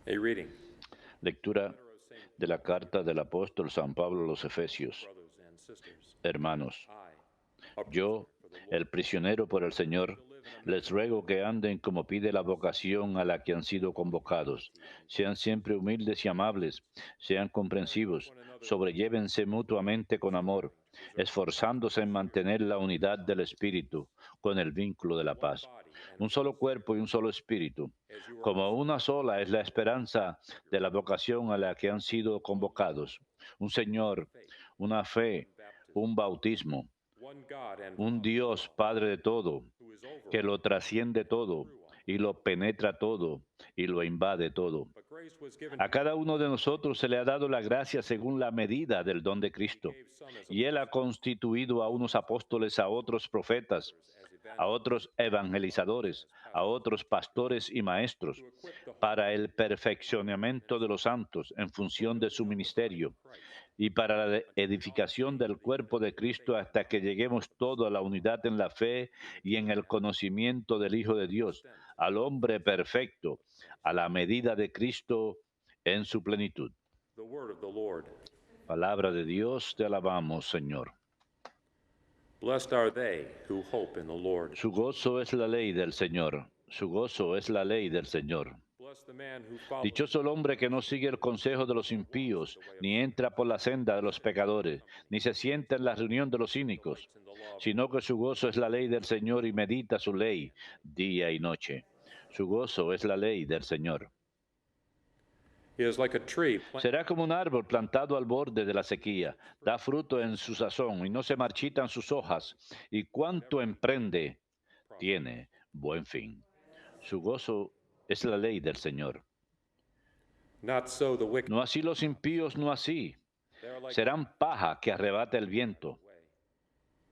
A reading Lectura de la carta del apóstol San Pablo a los Efesios. brothers and sisters. Hermanos, I, a prisoner yo, for the el Lord, prisionero por el urge you Señor, to live in a les manner ruego que anden como pide la vocación a la que han sido convocados. Sean siempre humildes y amables, sean bearing with comprensivos, one another in love, sobrellévense mutuamente con amor, striving to preserve the unity of esforzándose the en Spirit mantener la in unidad del love. Espíritu con el vínculo de la One paz. body and Un one solo cuerpo y Spirit, un solo espíritu. as you are Como also una called sola in es la one hope esperanza of your de la calling. vocación a la que han sido One Lord, convocados. Un one Señor, faith, una fe, one baptism, un bautismo, one God and un Father of Dios all, Padre de todo, who is over que all lo trasciende and todo through all. y lo penetra todo y lo invade todo. But grace was given A to each cada of uno us de according nosotros as se le ha it is dado la written. gracia según la medida del don de He Cristo. gave some as Y Él ha apostles, constituido a unos apóstoles, a otros profetas, others as a evangelists, otros others evangelizadores, as a pastors and otros teachers, pastores y maestros, to equip the whole para el for the work of perfeccionamiento de los ministry, santos en for the función de building su up of the body of ministerio Christ, y para la until we all edificación attain to del the cuerpo unity de of the Cristo faith and hasta que knowledge lleguemos of the todos a Son la of God, unidad en la fe to y en mature el man, conocimiento del Hijo de to the Dios, extent al of the hombre measure perfecto, of a Christ. la medida de Cristo en su plenitud. The word of the Lord. Palabra de Dios, te alabamos, Señor. Blessed are they who hope in the Lord. Su gozo es la ley del Señor. Su gozo es la ley del Señor. Bless the man who follows Dichoso el not the hombre que no counsel of sigue el sinners, consejo de los nor walks in impíos, the way of ni entra sinners, por la senda de nor los sits in the pecadores, company ni of se sienta en la scoffers, reunión de los but cínicos, delights in the law of the sino que Lord, su gozo es la ley del Señor y medita su ley día y noche. Su gozo es la ley del Señor. he is like a tree planted Será como un árbol plantado al borde de la sequía, da fruto en su sazón y no se marchitan sus hojas, y cuanto whenever he doeth, emprende prospers. tiene buen fin. Su gozo es la ley del Señor. Not so the wicked, No así los impíos, no así. they are like Serán chaff paja que arrebata el scattered by viento, the way.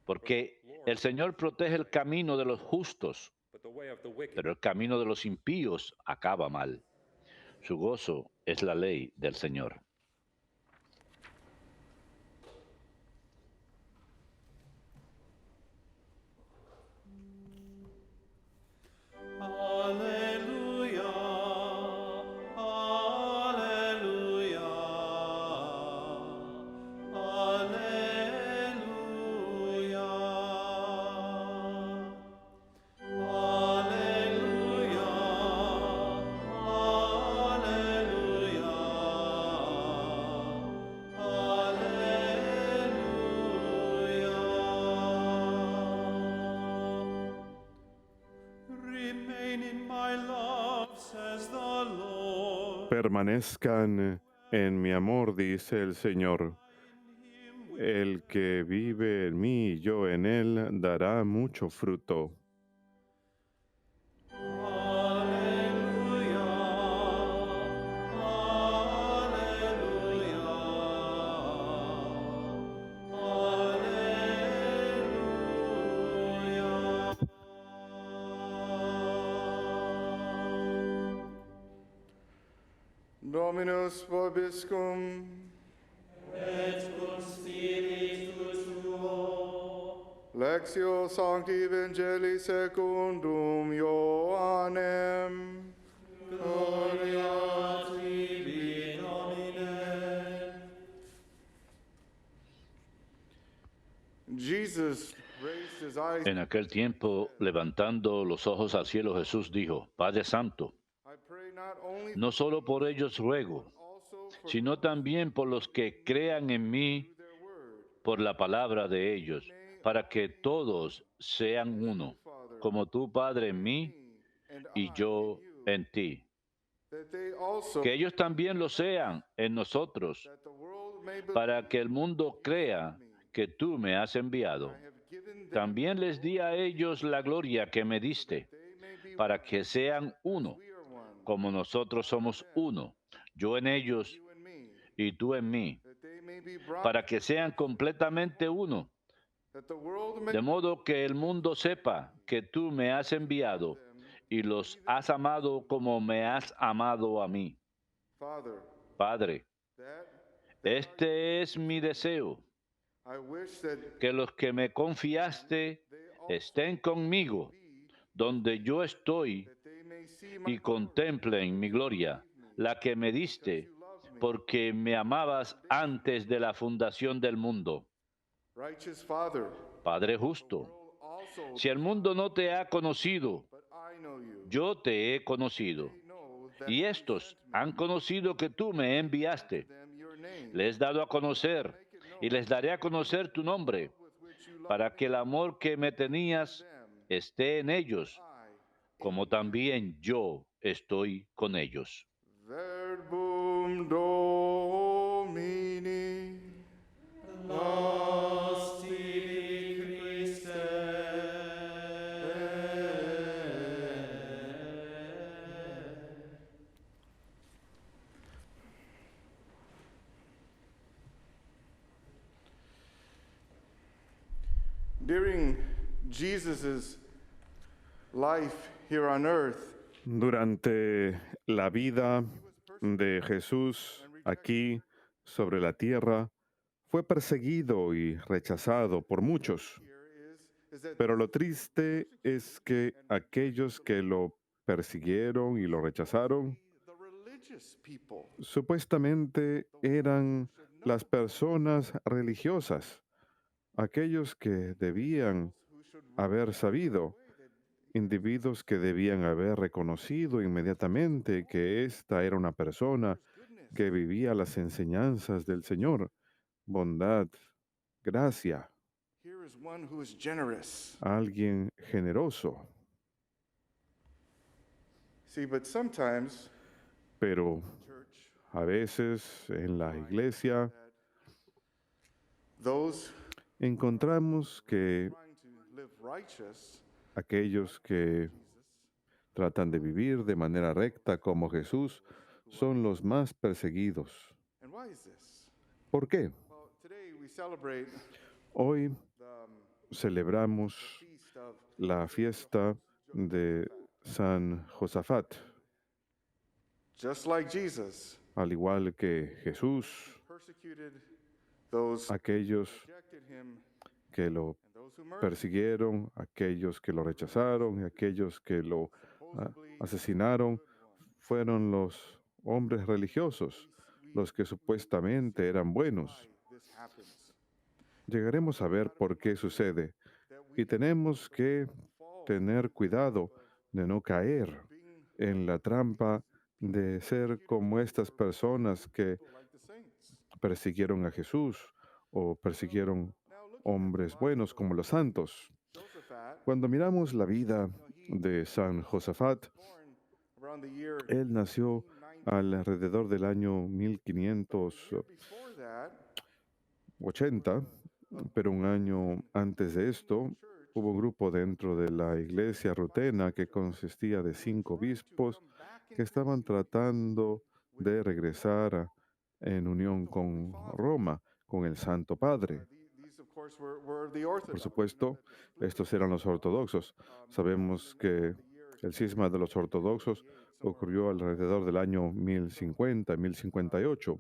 For the porque el Lord Señor pursueth the protege el wicked, camino de los justos, but the way of the wicked pero el shall camino de los perish. impíos acaba mal. Su gozo es la ley del Señor. Alleluia, alleluia, alleluia. Alleluia, alleluia. Remain in my love, says the Lord. Permanezcan en mi amor, dice el Señor. In him will El que vive en mí y yo en él dará mucho fruto. Alleluia, alleluia, alleluia. Dominus vobiscum, Et cum spiritu tuo. Lectio Sancti Evangelii secundum Ioannem. Gloria a tibi, Domine. Jesus raised his eyes. En aquel tiempo, levantando los ojos al cielo, Jesús dijo, Padre Santo, I pray not only no solo por ellos ruego, also for sino también por los que crean en mí their word, por la palabra de ellos, para que todos sean uno, como tú, Padre, en mí and y I yo in you, en ti. that they also, Que ellos también lo sean en nosotros, that the world may believe para que el mundo crea que tú me has enviado. I have given them, También les di a ellos la gloria que me diste, they may be para que sean uno, we are one, como nosotros somos uno, yo en ellos you and me, y tú en mí, that they may be brought, para que sean completamente uno, that the world may de modo que el mundo sepa que tú me has enviado y los has amado como me has amado a mí. Father, Padre, that este es mi deseo, I wish that que los que me confiaste estén conmigo, donde yo estoy, they may see my y contemplen mi gloria, la que me diste, porque me amabas antes de la fundación del mundo. Righteous Father, Padre justo, world also, si el mundo no te ha conocido, but I know you. yo te he conocido. They know that Y you estos sent me. han conocido que tú me enviaste. Them your name, Les he dado a conocer y les daré a conocer tu nombre, with which you love para que el amor que me tenías them, esté en ellos, I, como también yo estoy con ellos. Verbum Domini. Nos tibi Christe. During Jesus' life here on earth, Durante la vida de Jesús aquí sobre la tierra, fue perseguido y rechazado por muchos. is that Pero lo triste es que aquellos que lo persiguieron y lo rechazaron, the religious people supuestamente eran las personas religiosas, aquellos que debían who should haber sabido, individuos que debían haber reconocido inmediatamente que esta era una persona que vivía las enseñanzas del Señor, bondad, gracia, here is one who is generous. alguien generoso. See, but sometimes Pero church a veces en la iglesia those encontramos que trying to live righteous aquellos que tratan de vivir de manera recta como Jesús son los más perseguidos. and why is this? ¿Por qué? Well, today we celebrate Hoy the celebramos feast of la fiesta de San Josafat, just like Jesus al igual que Jesús, persecuted those aquellos rejected him que lo and those who murdered persiguieron, aquellos que lo rechazaron y aquellos que lo asesinaron, fueron los hombres religiosos, los que supuestamente eran buenos. this happens. Llegaremos a ver por qué sucede y tenemos que tener cuidado de no caer en la trampa de ser como estas personas que Like the saints. persiguieron a Jesús o persiguieron hombres buenos como los santos. Josaphat, Cuando miramos la vida de San Josafat, born around the year él nació alrededor del año 1580, before that, pero un año antes de esto hubo un grupo dentro de la iglesia rutena que consistía de 5 obispos que estaban tratando de regresar en unión con Roma, con el Santo Padre. these of course were the Por Orthodox. supuesto, estos eran los ortodoxos. Sabemos que el cisma de los ortodoxos ocurrió alrededor del año 1050, 1058.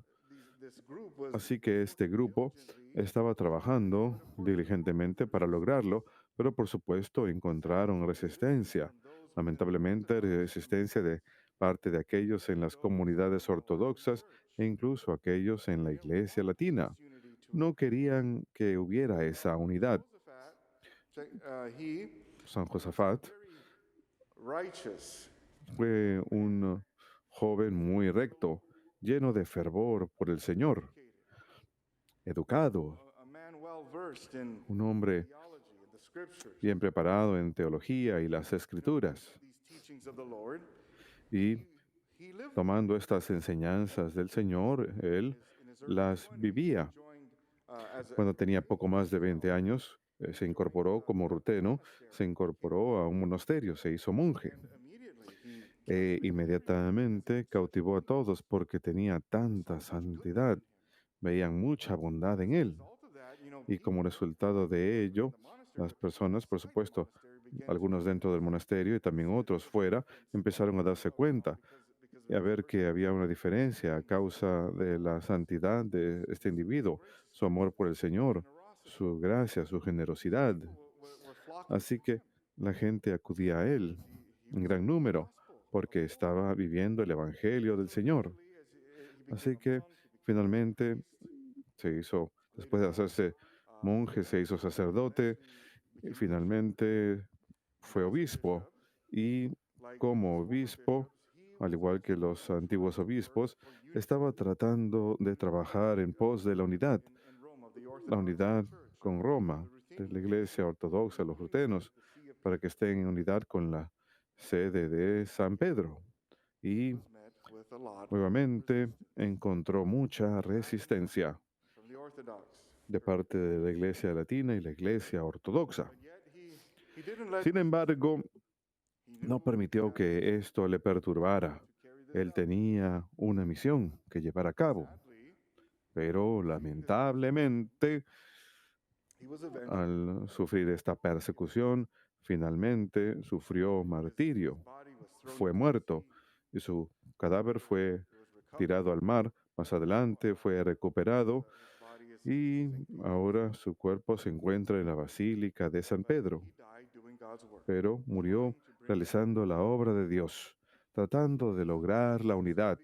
This group was Así que este grupo estaba trabajando diligentemente para lograrlo, pero por supuesto encontraron resistencia. Lamentablemente, resistencia de parte de aquellos en las comunidades ortodoxas e incluso aquellos en la iglesia latina. No querían que hubiera esa unidad. he San Josafat righteous, fue un joven muy recto, lleno de fervor por el Señor, educado, a man well versed in un hombre theology and the scriptures. bien preparado en teología y las escrituras. These teachings of the Lord, Y he lived tomando estas enseñanzas del Señor, él in his early las 20s, vivía. joined as a Cuando tenía poco más de 20 años, se incorporó como ruteno, se incorporó a un monasterio, se hizo monje. immediately he Inmediatamente cautivó a todos porque tenía tanta santidad. Veían mucha bondad en él. result of that, Y como resultado de ello, las personas, por supuesto, algunos dentro del monasterio y también otros fuera, empezaron a darse cuenta y a ver que había una diferencia a causa de la santidad de este individuo, su amor por el Señor, su gracia, su generosidad. were flocking Así que la gente acudía a él en gran número porque estaba viviendo el Evangelio del Señor. Así que finalmente después de hacerse monje, se hizo sacerdote y finalmente fue obispo. Y como obispo, al igual que los antiguos obispos, estaba tratando de trabajar en pos de la unidad con Roma, de la Iglesia Ortodoxa, los rutenos, para que estén en unidad con la sede de San Pedro. Y nuevamente encontró mucha resistencia de parte de la Iglesia Latina y la Iglesia Ortodoxa. Sin embargo, no permitió que esto le perturbara. Él tenía una misión que llevar a cabo, pero lamentablemente, al sufrir esta persecución, finalmente sufrió martirio. Fue muerto y su cadáver fue tirado al mar. Más adelante fue recuperado y ahora su cuerpo se encuentra en la Basílica de San Pedro, pero murió realizando la obra de Dios, tratando de lograr la unidad.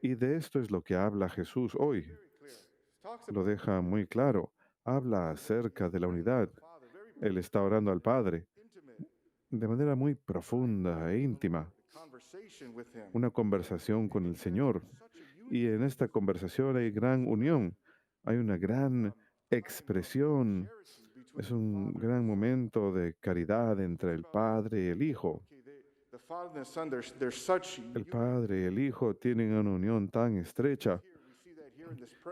Y de esto es lo que habla Jesús hoy. Lo deja muy claro. Habla acerca de la unidad. Él está orando al Padre de manera muy profunda e íntima, una conversación con el Señor. Y en esta conversación hay gran unión, hay una gran expresión, es un gran momento de caridad entre el Padre y el Hijo. El Padre y el Hijo tienen una unión tan estrecha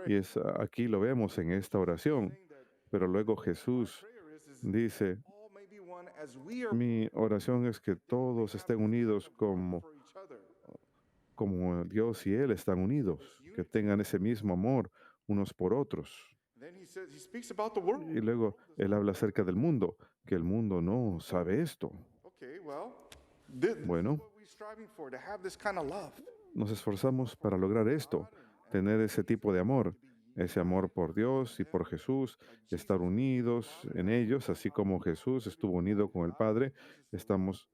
y aquí lo vemos en esta oración. Pero luego Jesús dice, mi oración es que todos estén unidos como Dios y Él están unidos, que tengan ese mismo amor unos por otros. Y luego Él habla acerca del mundo, que el mundo no sabe esto. Bueno, nos esforzamos para lograr esto, tener ese tipo de amor, ese amor por Dios y por Jesús, estar unidos en ellos, así como Jesús estuvo unido con el Padre. Estamos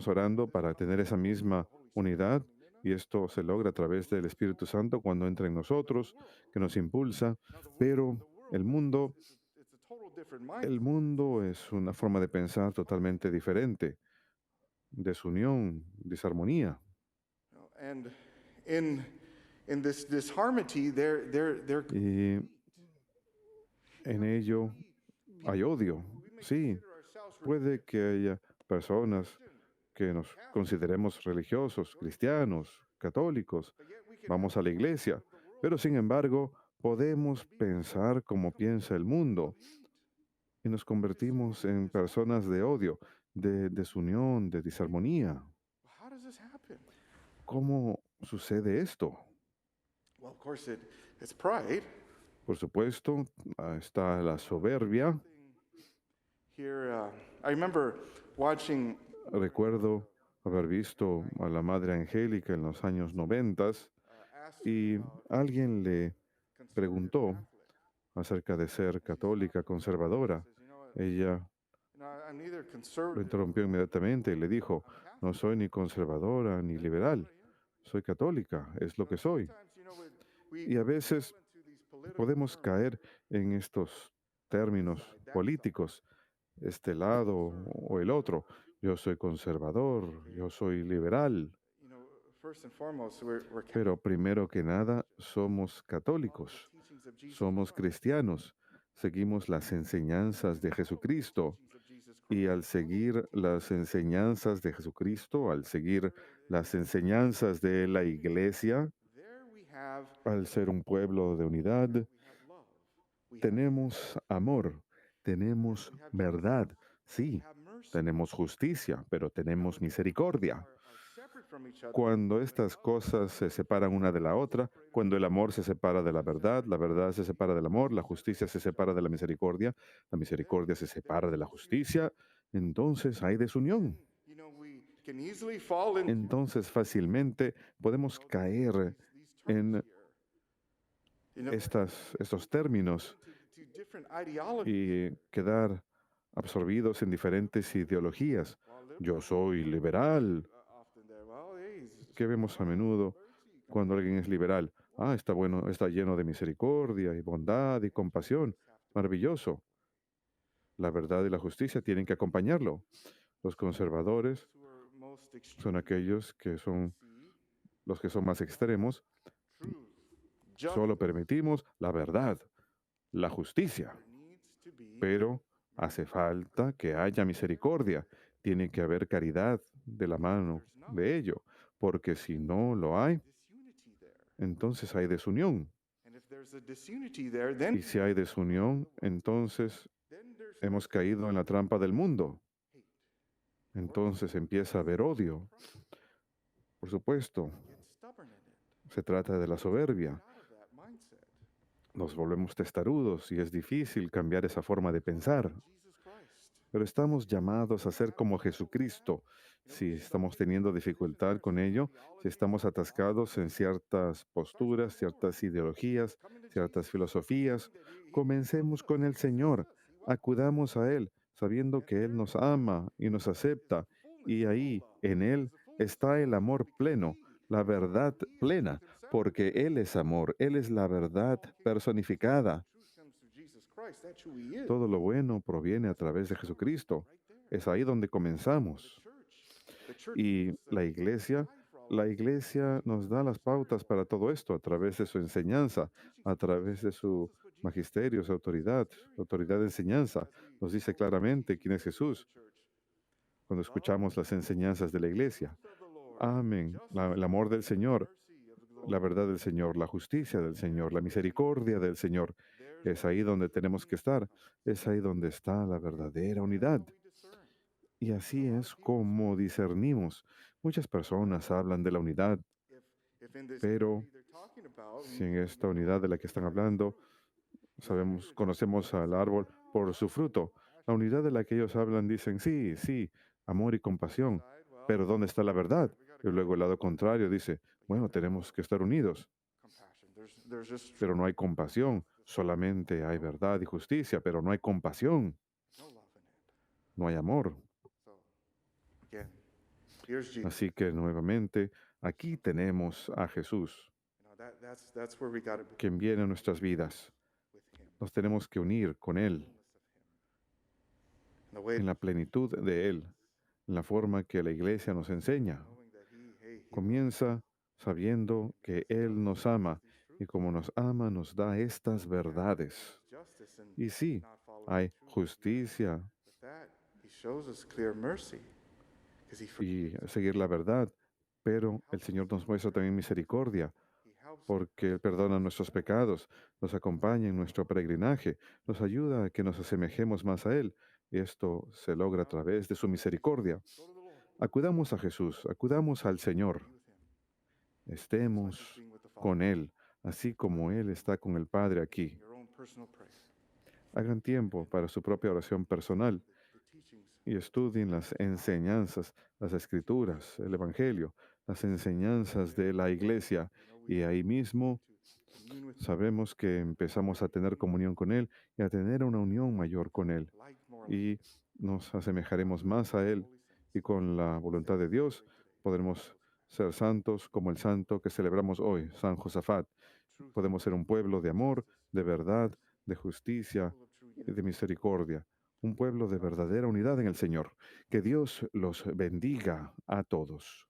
orando para tener esa misma unidad y esto se logra a través del Espíritu Santo cuando entra en nosotros, que nos impulsa. Pero el mundo es una forma de pensar totalmente diferente, desunión, disarmonía. Y en ello hay odio. Sí, puede que haya personas que nos consideremos religiosos, cristianos, católicos, vamos a la iglesia, pero sin embargo podemos pensar como piensa el mundo y nos convertimos en personas de odio, de desunión, de disarmonía. ¿Cómo sucede esto? Por supuesto, está la soberbia. Recuerdo haber visto a la Madre Angélica en los años 90 y alguien le preguntó acerca de ser católica conservadora. Ella lo interrumpió inmediatamente y le dijo, no soy ni conservadora ni liberal, soy católica, es lo que soy. Y a veces podemos caer en estos términos políticos, este lado o el otro. Yo soy conservador, yo soy liberal. Pero primero que nada, somos católicos, somos cristianos, seguimos las enseñanzas de Jesucristo. Y al seguir las enseñanzas de Jesucristo, al seguir las enseñanzas de la Iglesia, al ser un pueblo de unidad, tenemos amor, tenemos verdad, sí, tenemos justicia, pero tenemos misericordia. Cuando estas cosas se separan una de la otra, cuando el amor se separa de la verdad se separa del amor, la justicia se separa de la misericordia se separa de la justicia, entonces hay desunión. Entonces fácilmente podemos caer en estos términos y quedar absorbidos en diferentes ideologías. Yo soy liberal, ¿Qué vemos a menudo cuando alguien es liberal? Ah, está bueno, está lleno de misericordia y bondad y compasión. Maravilloso. La verdad y la justicia tienen que acompañarlo. Los conservadores who are most son extreme aquellos que son see los que son más extremos. truth, Solo justice. permitimos la verdad, la justicia. There needs to be Pero hace falta que haya misericordia. Tiene que haber caridad de la mano de ello. Porque si no lo hay, disunity there. entonces hay desunión. And if there's a disunity there, then Y si hay desunión, entonces hemos caído en la trampa del mundo. Entonces empieza a haber odio. Por supuesto, get stubborn in it. se trata de la soberbia. Out of that mindset. Nos volvemos testarudos y es difícil cambiar esa forma de pensar. Jesus Christ. Pero estamos llamados a ser como Jesucristo. Si estamos teniendo dificultad con ello, si estamos atascados en ciertas posturas, ciertas ideologías, ciertas filosofías, comencemos con el Señor. Acudamos a Él, sabiendo que Él nos ama y nos acepta. Y ahí, en Él, está el amor pleno, la verdad plena, porque Él es amor, Él es la verdad personificada. Truth comes through Jesus Christ. That's who he is. Todo lo bueno proviene a través de Jesucristo. Es ahí donde comenzamos. The church Y la iglesia nos da las pautas para todo esto a través de su enseñanza, a través de su magisterio, su autoridad, autoridad de enseñanza. Nos dice claramente quién es Jesús cuando escuchamos las enseñanzas de la iglesia. Amén. El amor del Señor, la verdad del Señor, la justicia del Señor, la misericordia del Señor. Es ahí donde tenemos que estar. Es ahí donde está la verdadera unidad. Y así es como discernimos. Muchas personas hablan de la unidad, if in this pero unity they're talking about, si en esta unidad de la que están hablando, conocemos al árbol por su fruto. La unidad de la que ellos hablan dicen, sí, sí, amor y compasión, pero ¿dónde está la verdad? Y luego el lado contrario dice, bueno, tenemos que estar unidos, compassion. There's just pero no hay compasión. Solamente hay verdad y justicia, pero no hay compasión, no love in it. no hay amor. So again, here's Jesus. Así que nuevamente, aquí tenemos a Jesús, That's where we got to be quien viene a nuestras vidas. with him. Nos tenemos que unir con Él, And the way en la plenitud de Él, en la forma que la iglesia nos enseña. knowing that he Comienza sabiendo que Él nos ama y como nos ama nos da estas verdades. justice and Y sí, not follow hay justicia with that. He shows us clear mercy because y seguir la verdad, pero el Señor nos muestra también misericordia he helps porque Él perdona nuestros pecados, nos acompaña en nuestro peregrinaje, nos ayuda a que nos asemejemos más a Él. Y esto se logra a través de su misericordia. go to the Lord, Acudamos a Jesús, acudamos al Señor, be with him, estemos being with the Father. con Él, así como Él está con el Padre aquí. Your own personal prayer, Hagan tiempo para su propia oración personal the teachings, y estudien las enseñanzas, las escrituras, el Evangelio, las enseñanzas de la iglesia. Y ahí mismo commune with sabemos que empezamos a tener comunión con Él y a tener una unión mayor con Él. like more Y nos asemejaremos más a Él y con la voluntad de Dios podremos ser santos como el santo que celebramos hoy, San Josafat. Podemos ser un pueblo de amor, de verdad, de justicia y de misericordia. Un pueblo de verdadera unidad en el Señor. Que Dios los bendiga a todos.